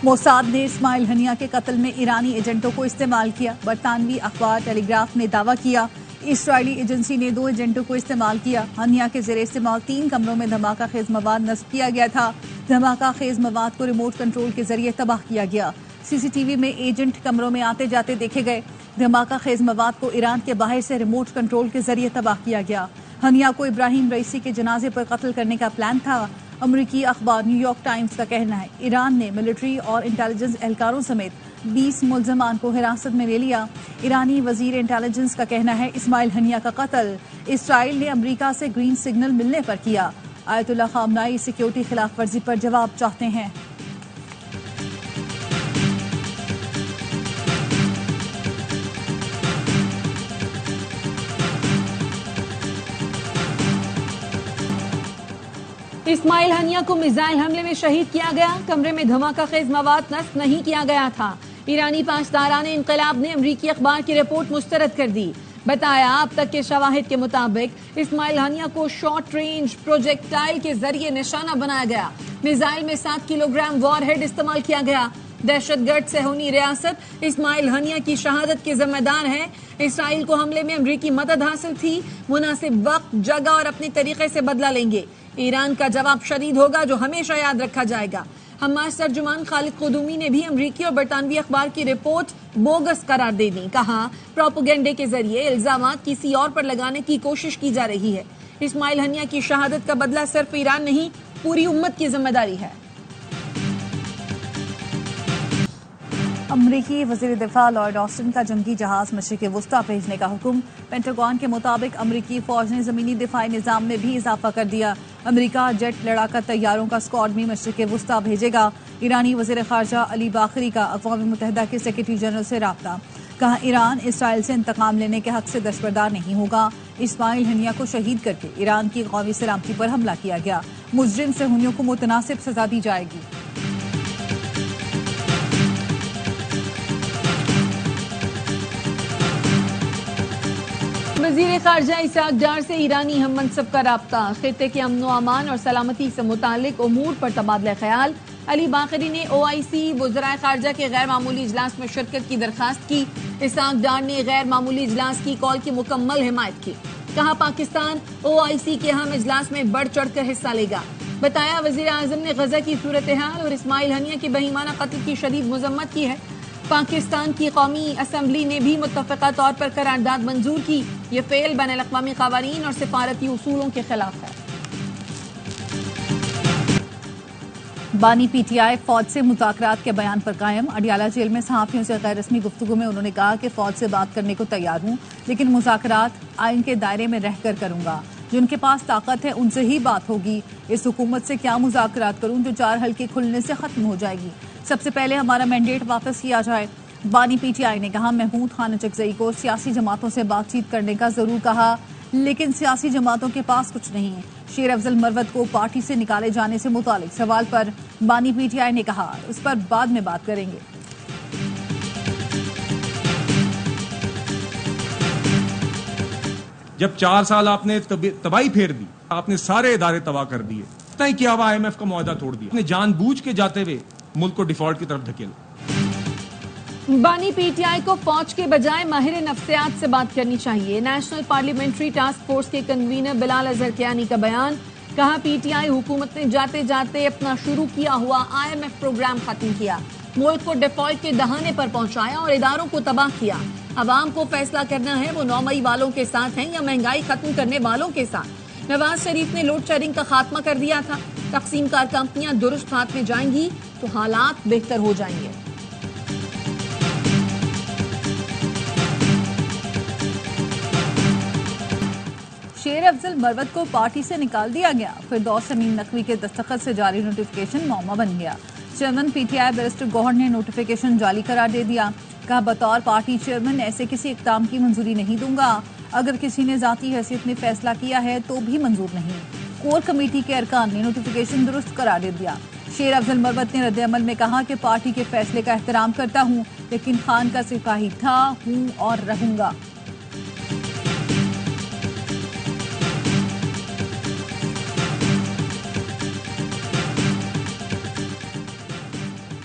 Mossad ने Ismail Haniyeh के कत्ल में ईरानी एजेंटों को इस्तेमाल किया। बरतानवी अखबार टेलीग्राफ ने दावा किया इसराइली एजेंसी ने 2 एजेंटों को इस्तेमाल किया। हनिया के जेर इस्तेमाल 3 कमरों में धमाका खेज मवाद नस्ब किया गया था। धमाका खेज मवाद को रिमोट कंट्रोल के जरिए तबाह किया गया। सीसीटीवी में एजेंट कमरों में आते जाते देखे गए। धमाका खेज मवाद को ईरान के बाहर से रिमोट कंट्रोल के जरिए तबाह किया गया। हनिया को इब्राहिम रईसी के जनाजे पर कत्ल करने का प्लान था। अमरीकी अखबार न्यूयॉर्क टाइम्स का कहना है ईरान ने मिलिट्री और इंटेलिजेंस एहलकारों समेत 20 मुल्जमान को हिरासत में ले लिया। ईरानी वजीर इंटेलिजेंस का कहना है इस्माइल हनिया का कत्ल इसराइल ने अमरीका से ग्रीन सिग्नल मिलने पर किया। आयतुल्लाह खामनाई सिक्योरिटी खिलाफ वर्जी पर जवाब चाहते हैं। इस्माइल हनिया को मिसाइल हमले में शहीद किया गया। कमरे में धमाका खेज मवाद नस्ब नहीं किया गया था। ईरानी पासदाराने इनकलाब ने अमरीकी अखबार की रिपोर्ट मुस्तरद कर दी। बताया अब तक के शवाहिद के मुताबिक इस्माइल हनिया को शॉर्ट रेंज प्रोजेक्टाइल के जरिए निशाना बनाया गया। मिसाइल में 7 किलोग्राम वॉरहेड इस्तेमाल किया गया। दहशतगर्द सेहूनी रियासत इस्माइल हनिया की शहादत के जिम्मेदार है। इसराइल को हमले में अमरीकी मदद हासिल थी। मुनासिब वक्त, जगह और अपने तरीके से बदला लेंगे। ईरान का जवाब शदीद होगा जो हमेशा याद रखा जाएगा। हमास तर्जुमान खालिद खुदूमी ने भी अमरीकी और बरतानवी अखबार की रिपोर्ट बोगस करार दे दी। कहा प्रोपेगेंडे के जरिए इल्जाम किसी और पर लगाने की कोशिश की जा रही है। इस्माइल हनिया की शहादत का बदला सिर्फ ईरान नहीं पूरी उम्मत की जिम्मेदारी है। अमरीकी वजीर दिफा लॉयड ऑस्टिन का जंगी जहाज मशरिक वुस्ता भेजने का हुक्म। पेंटागन के मुताबिक अमरीकी फौज ने जमीनी दिफाई निजाम में भी इजाफा कर दिया। अमरीका जेट लड़ाका तैयारों का स्क्वाड भी मशरिक वुस्ता भेजेगा। ईरानी वजीर खारजा अली बाखरी का अक़वाम मुत्तहिदा के सेक्रेटरी जनरल से राब्ता। कहा ईरान इसराइल से इंतकाम लेने के हक से दस्तबरदार नहीं होगा। इस्माइल हनिया को शहीद करके ईरान की कौमी सलामती पर हमला किया गया। मुजरिम सेहूनियों को मुतनासिब सजा दी जाएगी। वजीर खारजा इसाक डार से ईरानी हम मनसब का राब्ता। खित्ते के अमन अमान और सलामती से मुतालिक उमूर पर तबादला ख्याल। अली बाखरी ने OIC वज़राए खारजा के गैर मामूली इजलास में शिरकत की दरखास्त की। इसाक डार ने गैर मामूली इजलास की कॉल की मुकम्मल हिमायत की। कहा पाकिस्तान OIC के अहम इजलास में बढ़ चढ़ कर हिस्सा लेगा। बताया वजीर आजम ने गजा की सूरत हाल और इस्माइल हनिया के बहीमाना कत्ल की शदीद मजम्मत की है। पाकिस्तान की कौमी असम्बली ने भी मुत्तफ़िक़ा तौर पर करारदाद मंजूर की। ये फेल बैनुल-अक़वामी क़वानीन और सिफारती उसूलों के खिलाफ है। बानी PTI फौज से मुज़ाकरात के बयान पर कायम। अडियाला जेल में सहाफ़ियों से गैर रस्मी गुफ्तगू में उन्होंने कहा कि फौज से बात करने को तैयार हूँ, लेकिन मुज़ाकरात आइन के दायरे में रहकर करूँगा। जिनके पास ताकत है उनसे ही बात होगी। इस हुकूमत से क्या मुज़ाकरात करूँ जो 4 हल्के खुलने से ख़त्म हो जाएगी। सबसे पहले हमारा मैंडेट वापस किया जाए। बानी PTI ने कहा महमूद खान अचकज़ई को सियासी जमातों से बातचीत करने का जरूर कहा, लेकिन सियासी जमातों के पास कुछ नहीं है। शेर अफजल मरवत को पार्टी से निकाले जाने से मुतालिक सवाल पर बानी PTI ने कहा उस पर बाद में बात करेंगे। जब 4 साल आपने तबाही फेर दी, आपने सारे इदारे तबाह कर दिए, इतना ही किया हुआ IMF का मुआहदा तोड़ दिया, आपने जानबूझ के जाते हुए मुल्क को डिफॉल्ट की तरफ धकेला। बानी PTI को फौज के बजाय माहिर नफ्सियात से बात करनी चाहिए। नेशनल पार्लियामेंट्री टास्क फोर्स के कन्वीनर बिलाल अजहर कियानी का बयान। कहा PTI हुकूमत ने जाते जाते अपना शुरू किया हुआ IMF प्रोग्राम खत्म किया, मुल्क को डिफॉल्ट के दहाने पर पहुंचाया और इदारों को तबाह किया। अवाम को फैसला करना है वो 9 मई वालों के साथ हैं या महंगाई खत्म करने वालों के साथ। नवाज शरीफ ने लोड शेडिंग का खात्मा कर दिया था। तकसीम कार कंपनियां दुरुस्त हाथ में जाएंगी तो हालात बेहतर हो जाएंगे। शेर अफजल मरवत को पार्टी से निकाल दिया गया। फिरदौस अमीन नकवी के दस्तखत से जारी नोटिफिकेशन मौमा बन गया। चेयरमैन PTI बैरिस्टर गौहर ने नोटिफिकेशन जाली करार दे दिया। कहा बतौर पार्टी चेयरमैन ऐसे किसी इक़दाम की मंजूरी नहीं दूंगा। अगर किसी ने जाती हैसियत में फैसला किया है तो भी मंजूर नहीं। कोर कमेटी के अरकान ने नोटिफिकेशन दुरुस्त करार दे दिया। शेर अफजल मरवत ने रद्द-ए-अमल में कहा कि पार्टी के फैसले का एहतराम करता हूँ, लेकिन खान का सिपाही था, हूँ और रहूंगा।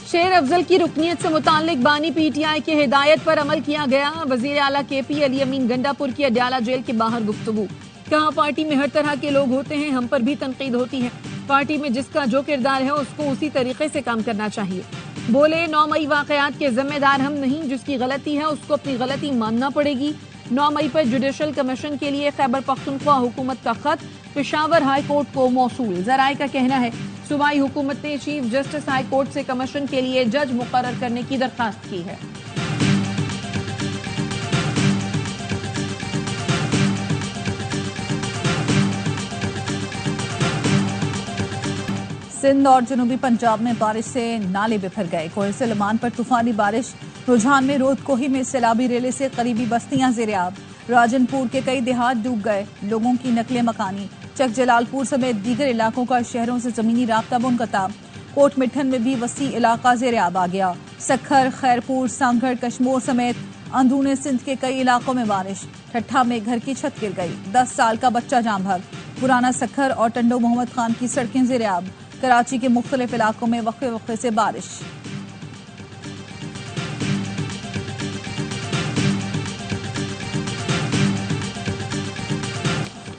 शेर अफजल की रुकनीत से मुताल्लिक बानी पीटीआई की हिदायत पर अमल किया गया। वजीर आला केपी अली अमीन गंडापुर की अडयाला जेल के बाहर गुफ्तगू। कहा, पार्टी में हर तरह के लोग होते हैं, हम पर भी तनकीद होती है। पार्टी में जिसका जो किरदार है उसको उसी तरीके से काम करना चाहिए। बोले, 9 मई वाकयात के जिम्मेदार हम नहीं, जिसकी गलती है उसको अपनी गलती मानना पड़ेगी। 9 मई पर जुडिशल कमीशन के लिए खैबर पख्तूनख्वा हुकूमत का खत पेशावर हाई कोर्ट को मौसूल। जराए का कहना है, सूबाई हुकूमत ने चीफ जस्टिस हाई कोर्ट से कमीशन के लिए जज मुकर्रर करने की दरखास्त की है। सिंध और जनूबी पंजाब में बारिश से नाले बिफर गए। कोहे सलेमान पर तूफानी बारिश। रुझान में रोद कोही में सैलाबी रेले से करीबी बस्तियां ज़ेर-ए-आब। राजनपुर के कई देहात डूब गए। लोगों की नकले मकानी। चक जलालपुर समेत दीगर इलाकों का शहरों से जमीनी राब्ता मुनक़ता। कोट मिठन में भी वसी इलाका ज़ेर-ए-आब आ गया। सखर, खैरपुर, सांगड़, कश्मोर समेत अंदरूनी सिंध के कई इलाकों में बारिश। ठट्ठा में घर की छत गिर गई। 10 साल का बच्चा जाम भाग। पुराना सखर और टंडो मोहम्मद खान की सड़कें ज़ेर-ए-आब। कराची के मुख्तलिफ इलाकों में वक्फे वक्फे से बारिश।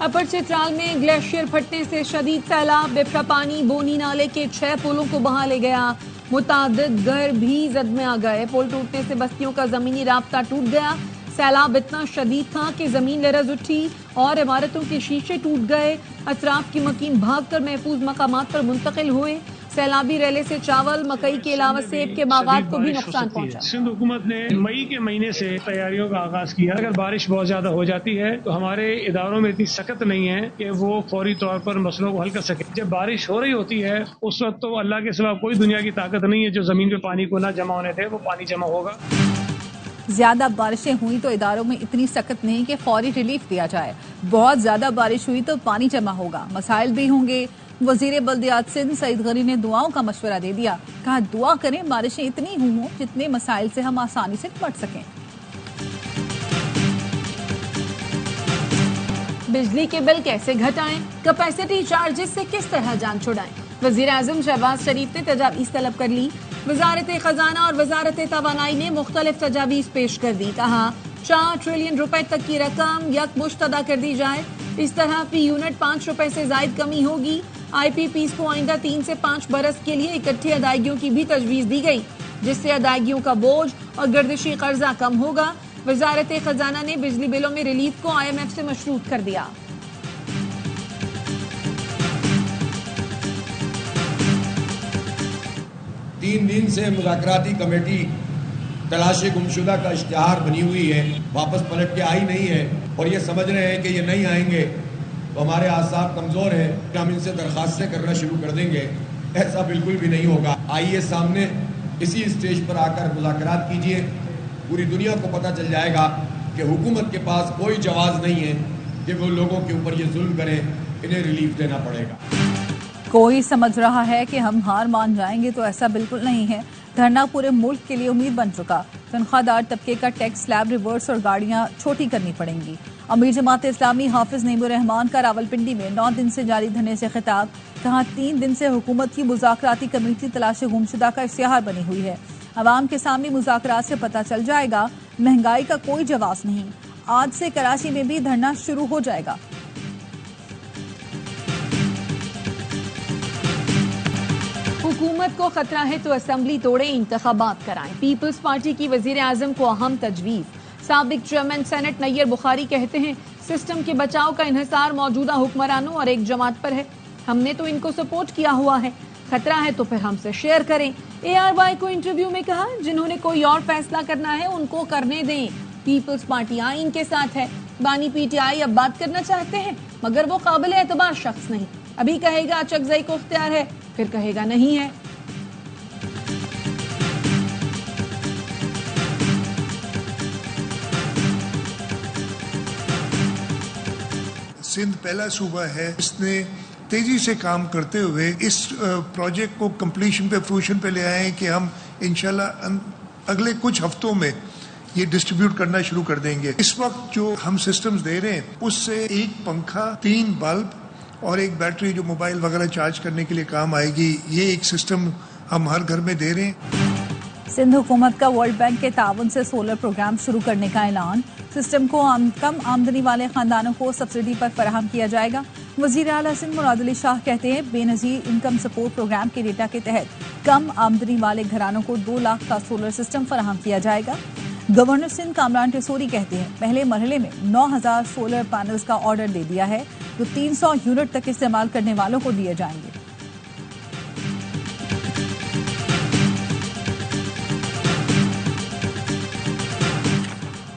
अपर चित्राल में ग्लेशियर फटने से शदीद सैलाब। बिफरा पानी बोनी नाले के 6 पुलों को बहा ले गया। मुतादिद घर भी जद में आ गए। पुल टूटने से बस्तियों का जमीनी राब्ता टूट गया। सैलाब इतना शदीद था कि जमीन लरज उठी और इमारतों के शीशे टूट गए। अतराफ की मकीन भागकर महफूज मकामात पर मुंतकिल हुए। सैलाबी रेले से चावल, मकई के अलावा सेब के बागात को भी नुकसान पहुंचा। सिंध हुकूमत ने मई के महीने से तैयारियों का आगाज किया। अगर बारिश बहुत ज्यादा हो जाती है तो हमारे इदारों में इतनी सख्त नहीं है कि वो फौरी तौर पर मसलों को हल कर सके। जब बारिश हो रही होती है उस वक्त तो अल्लाह के सिवा कोई दुनिया की ताकत नहीं है जो जमीन पे पानी को ना जमा होने दे, वो पानी जमा होगा। ज्यादा बारिशें हुई तो इदारों में इतनी सख्त नहीं कि फौरी रिलीफ दिया जाए। बहुत ज्यादा बारिश हुई तो पानी जमा होगा, मसाइल भी होंगे। वजीर बल्दियात सिंध सईद गनी ने दुआओं का मशवरा दे दिया। कहा, दुआ करें बारिशें इतनी हों जितने मसाइल से हम आसानी से निपट सकें। बिजली के बिल कैसे घटाएं, कैपेसिटी चार्जेस से किस तरह जान छुड़ाएं। वजीर आजम शहबाज शरीफ ने तजावीज़ तलब कर ली। वजारत खजाना और वजारत तवानाई ने मुख्तलिफ तजावीज़ पेश कर दी। कहा, 4 ट्रिलियन रुपए तक की रकम यकमुश्त अदा कर दी जाए। इस तरह फी यूनिट 5 रुपए से जायद कमी होगी। IPPs को आइंदा 3 से 5 बरस के लिए इकट्ठी अदायगियों की भी तजवीज़ दी गई, जिससे अदायगियों का बोझ और गर्दिशी कर्जा कम होगा। वजारत खजाना ने बिजली बिलों में रिलीफ को IMF से मशरूत कर दिया। तीन दिन से मुज़ाकराती कमेटी तलाश गुमशुदा का इश्तिहार बनी हुई है, वापस पलट के आई नहीं है और ये समझ रहे हैं कि ये नहीं आएंगे तो हमारे आसाब कमज़ोर है कि हम इनसे दरखास्तें करना शुरू कर देंगे। ऐसा बिल्कुल भी नहीं होगा। आइए सामने इसी स्टेज पर आकर मुज़ाकरात कीजिए। पूरी दुनिया को पता चल जाएगा कि हुकूमत के पास कोई जवाज़ नहीं है कि वो लोगों के ऊपर ये जुल्म करें, इन्हें रिलीफ देना पड़ेगा। कोई समझ रहा है कि हम हार मान जाएंगे तो ऐसा बिल्कुल नहीं है। धरना पूरे मुल्क के लिए उम्मीद बन चुका। तनख्वाहदार तबके का टैक्स स्लैब रिवर्स और गाड़ियां छोटी करनी पड़ेंगी। अमीर जमात इस्लामी हाफिज नईमुर रहमान का रावलपिंडी में 9 दिन से जारी धरने से खिताब। कहा, 3 दिन से हुकूमत की मुज़ाकराती कमेटी तलाश गुमशुदा का इश्तिहार बनी हुई है। अवाम के सामने मुज़ाकरात से पता चल जाएगा, महंगाई का कोई जवाब नहीं। आज से कराची में भी धरना शुरू हो जाएगा। हुकूमत को खतरा है तो असेंबली तोड़े, इंतखाबात कराएं। पीपल्स पार्टी की वजीर आजम को अहम तजवीज़। साबिक चेयरमैन सेनेट नैयर बुखारी कहते हैं, सिस्टम के बचाव का इन्हिसार मौजूदा हुक्मरानों और एक जमात पर है। हमने तो इनको सपोर्ट किया हुआ है, खतरा है तो फिर हमसे शेयर करें। ARY को इंटरव्यू में कहा, जिन्होंने कोई और फैसला करना है उनको करने दें। पीपल्स पार्टी आइन के साथ है। बानी PTI अब बात करना चाहते हैं मगर वो काबिल एतबार शख्स नहीं। अभी कहेगा चकजई को इख्तियार है, फिर कहेगा नहीं है। सिंध पहला सूबा है इसने तेजी से काम करते हुए इस प्रोजेक्ट को कंप्लीशन पे, फ्रूशन पे ले आए हैं कि हम इंशाल्लाह अगले कुछ हफ्तों में ये डिस्ट्रीब्यूट करना शुरू कर देंगे। इस वक्त जो हम सिस्टम्स दे रहे हैं उससे 1 पंखा, 3 बल्ब और 1 बैटरी जो मोबाइल वगैरह चार्ज करने के लिए काम आएगी, ये एक सिस्टम हम हर घर में दे रहे हैं। सिंध हुकूमत का वर्ल्ड बैंक के ताउन से सोलर प्रोग्राम शुरू करने का ऐलान। सिस्टम को कम आमदनी वाले खानदानों को सब्सिडी पर फराहम किया जाएगा। वजीर आला सिंध मुराद अली शाह कहते हैं बेनजीर इनकम सपोर्ट प्रोग्राम के डेटा के तहत कम आमदनी वाले घरानों को 2 लाख का सोलर सिस्टम फराहम किया जाएगा। गवर्नर सिंध कामरान टेसोरी कहते हैं पहले मरहले में 9000 सोलर पैनल्स का ऑर्डर दे दिया है जो 300 यूनिट तक इस्तेमाल करने वालों को दिए जाएंगे।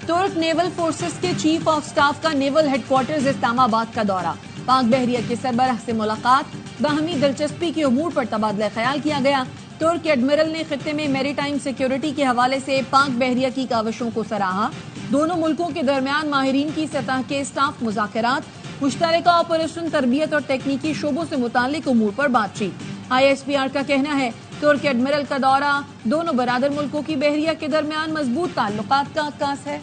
तुर्क नेवल फोर्सेस के चीफ ऑफ स्टाफ का नेवल हेडक्वार्टर्स इस्लामाबाद का दौरा। पाक बहरिया के सरबराह से मुलाकात, बाहमी दिलचस्पी के उमूर पर तबादला ख्याल किया गया। तुर्क एडमिरल ने खित्ते में मैरीटाइम सिक्योरिटी के हवाले से पाक बहरिया की काविशों को सराहा। दोनों मुल्कों के दरमियान माहिरीन की सतह के स्टाफ मुज़ाकरात, मुश्तरका ऑपरेशन, तरबियत और तकनीकी शोबों से मुताल्लिक उमूर पर बातचीत। ISPR का कहना है तुर्क एडमिरल का दौरा दोनों बरादर मुल्कों की बहरिया के दरमियान मजबूत ताल्लुकात का अक्कास है।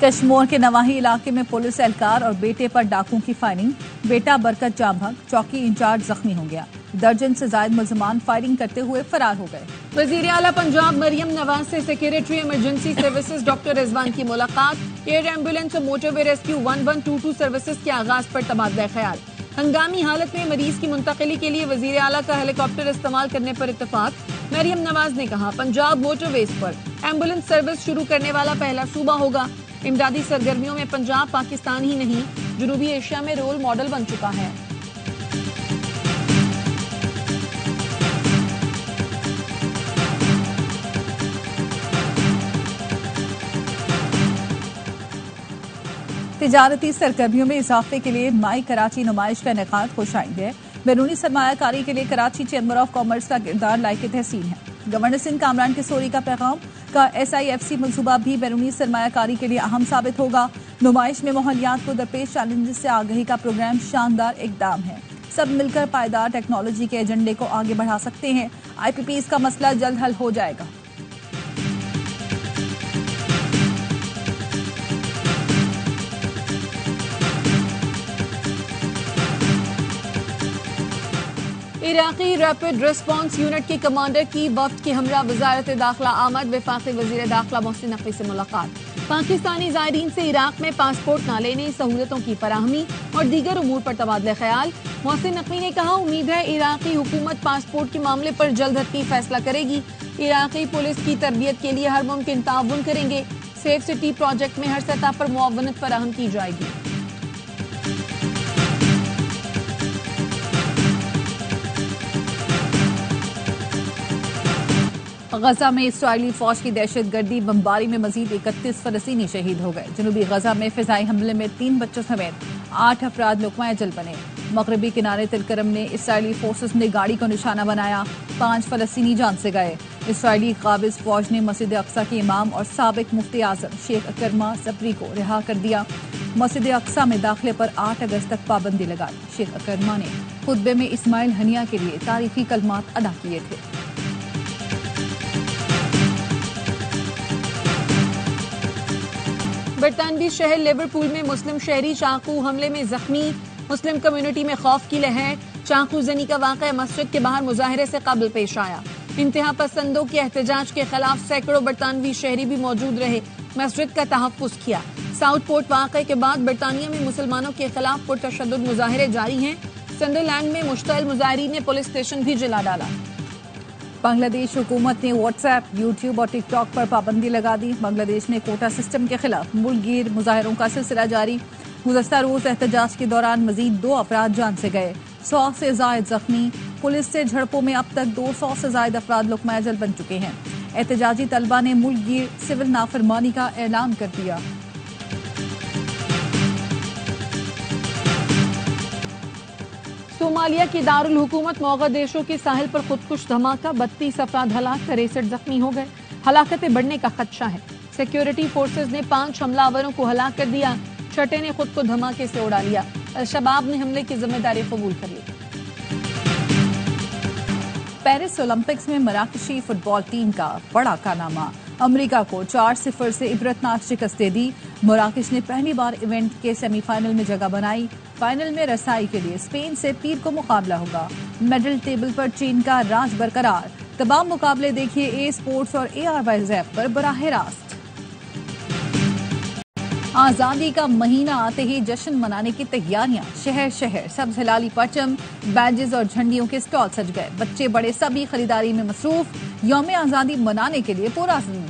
कश्मीर के नवाही इलाके में पुलिस एहलकार और बेटे पर डाकुओं की फायरिंग। बेटा बरकत जाम भग, चौकी इंचार्ज जख्मी हो गया। दर्जन से ज्यादा मुलजमान फायरिंग करते हुए फरार हो गए। वजीर आला पंजाब मरियम नवाज से secretary emergency services doctor Rizwan की मुलाकात। एयर एम्बुलेंस और मोटरवे रेस्क्यू 1122 सर्विसेज के आगाज पर तबादला ख्याल। हंगामी हालत में मरीज की मुंतकिली के लिए वजीर आला का हेलीकॉप्टर इस्तेमाल करने पर इत्तेफाक। मरियम नवाज ने कहा पंजाब मोटरवेज पर एम्बुलेंस सर्विस शुरू करने वाला पहला सूबा होगा। इमदादी सरगर्मियों में पंजाब पाकिस्तान ही नहीं जनूबी एशिया में रोल मॉडल बन चुका है। तिजारती सरगर्मियों में इजाफे के लिए माई कराची नुमाइश का इनेकाद खुशाइंद है। बैरूनी सरमायाकारी के लिए कराची चैम्बर ऑफ कॉमर्स का किरदार लायक तहसीन है। गवर्नर सिंध कामरान टेसोरी का पैगाम का SIFC मनसूबा भी बैरूनी सरमायाकारी के लिए अहम साबित होगा। नुमाइश में माहौलियात को दरपेश चैलेंजेस से आगाही का प्रोग्राम शानदार इकदाम है। सब मिलकर पायदार टेक्नोलॉजी के एजेंडे को आगे बढ़ा सकते हैं। IPPs का मसला जल्द हल हो जाएगा। इराकी रैपिड रिस्पांस यूनिट के कमांडर की वफ्द के हमरा वजारत दाखिला आमद वफाकी वजीर दाखिला मोहसिन नकवी से मुलाकात। पाकिस्तानी ज़ायरीन से इराक में पासपोर्ट न लेने, सहूलतों की फराहमी और दीगर उमूर पर तबादला ख्याल। मोहसिन नकवी ने कहा उम्मीद है इराकी हुकूमत पासपोर्ट के मामले पर जल्द हतमी फैसला करेगी। इराकी पुलिस की तरबियत के लिए हर मुमकिन ताउन करेंगे। सेफ सिटी प्रोजेक्ट में हर सतह पर मुआवनत फराहम की जाएगी। गजा में इसराइली फौज की दहशतगर्दी बमबारी में मजीद 31 फलस्तीनी शहीद हो गए। जनूबी गजा में फिजाई हमले में 3 बच्चों समेत 8 अफराद लुक़मा अजल बने। मगरबी किनारे तिलकरम में इसराइली फोर्सेस ने गाड़ी को निशाना बनाया, 5 फलस्तीनी जान से गए। इसराइली काबिज फौज ने मस्जिद अक्सा के इमाम और साबिक मुफ्ती आजम शेख अकरमा जबरी को रिहा कर दिया। मस्जिद अक्सा में दाखिले पर 8 अगस्त तक पाबंदी लगाई। शेख अकरमा ने खुतबे में इस्माइल हनिया के लिए तारीखी कलमात अदा किए थे। बरतानवी शहर लिवरपूल में मुस्लिम शहरी चाकू हमले में जख्मी। मुस्लिम कम्युनिटी में खौफ की लहर। चाकू जनी का वाक़या मस्जिद के बाहर मुजाहरे से कबल पेश आया। इंतहा पसंदों के एहतजाज के खिलाफ सैकड़ों बरतानवी शहरी भी मौजूद रहे, मस्जिद का तहफ़्फ़ुज़ किया। साउथ पोर्ट वाक़े के बाद बरतानिया में मुसलमानों के खिलाफ पुरतशद्दुद मुजाहरे जारी हैं। संडरलैंड में मुश्तइल मुजाहिरीन ने पुलिस स्टेशन भी जला डाला। बांग्लादेश हुकूमत ने व्हाट्सएप, यूट्यूब और टिकटॉक पर पाबंदी लगा दी। बांग्लादेश में कोटा सिस्टम के खिलाफ मुल्कगीर मुजाहरों का सिलसिला जारी। गुज़श्ता रोज एहतजाज के दौरान मजीद 2 अफराद जान से गए, 100 से जायद जख्मी। पुलिस से झड़पों में अब तक 200 से जायद अफराद लुक़मा अजल बन चुके हैं। एहतजाजी तलबा ने मुल्कगीर सिविल नाफरमानी का ऐलान कर दिया। सोमालिया की दारुल हुकूमत मोगादिशु के साहिल पर खुदकुश धमाका, 32 अफराद हलाक, 63 जख्मी हो गए। हलाकतें बढ़ने का खदशा है। सिक्योरिटी फोर्सेज ने 5 हमलावरों को हलाक कर दिया। छठे ने खुद को धमाके से उड़ा लिया। अल-शबाब ने हमले की जिम्मेदारी कबूल कर ली। पेरिस ओलंपिक्स में मराकशी फुटबॉल टीम का बड़ा कारनामा। अमेरिका को 4-0 से इबरतनाक शिकस्त दे दी। मराकश ने पहली बार इवेंट के सेमीफाइनल में जगह बनाई। फाइनल में रसाई के लिए स्पेन से पीर को मुकाबला होगा। मेडल टेबल पर चीन का राज बरकरार। तमाम मुकाबले देखिए ए स्पोर्ट्स और ARY ज़ैप पर बराह रास्त। आजादी का महीना आते ही जश्न मनाने की तैयारियां, शहर शहर सब्ज हिलाली परचम, बैजेस और झंडियों के स्टॉल सज गए। बच्चे बड़े सभी खरीदारी में मसरूफ। यौम आजादी मनाने के लिए पुरअज़्म।